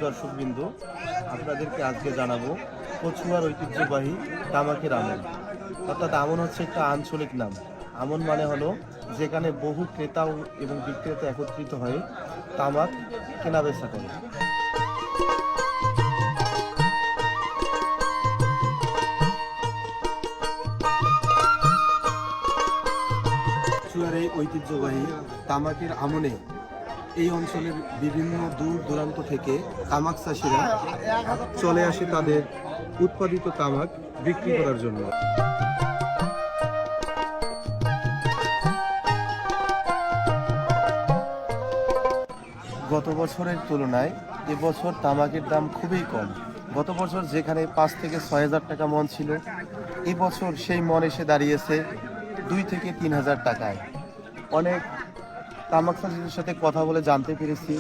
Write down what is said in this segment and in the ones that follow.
দর্শকবৃন্দ, আপনাদেরকে আজকে জানাবো কচুয়ার ঐতিহ্যবাহী তামাকের আমন। অর্থাৎ আমন হচ্ছে একটা আঞ্চলিক নাম। আমন মানে হলো যেখানে বহু ক্রেতা এবং বিক্রেতা একত্রিত হয়ে তামাক কেনাবেচা করে। কচুয়ার এই ঐতিহ্যবাহী তামাকের আমনে এই অঞ্চলের বিভিন্ন দূর দূরান্ত থেকে তামাক চাষিরা চলে আসে তাদের উৎপাদিত তামাক বিক্রি করার জন্য। গত বছরের তুলনায় এবছর তামাকের দাম খুবই কম। গত বছর যেখানে 5 থেকে 6,000 টাকা মন ছিল, এবছর সেই মন এসে দাঁড়িয়েছে 2 থেকে 3,000 টাকায়। অনেক তামাক চাষিদের সাথে কথা বলে জানতে পেরেছি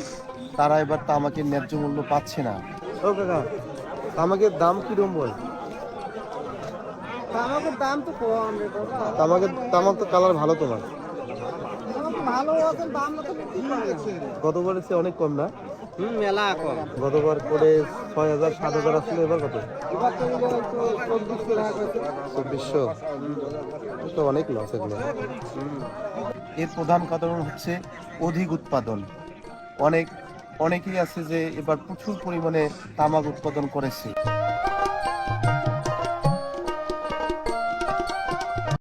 তারা এবার তামাকের ন্যায্য মূল্য পাচ্ছে না। ও কাকা, তামাকের দাম কিরকম বল? তামাকের দাম তো কম রে বাবা। তামাক তো কালার ভালো তোমার। ভালো আছে, দাম তো ঠিক আছে। গতবারের চেয়ে অনেক কম না? মেলা কম। গতবার করে 6,000 7,000 আসলে, এবার কত? এবার তো 2400 টাকা আছে। 2400 তো অনেক লস এগুলো। এর প্রধান কারণ হচ্ছে অধিক উৎপাদন। অনেকেই আছে যে এবার প্রচুর পরিমাণে তামাক উৎপাদন করেছে।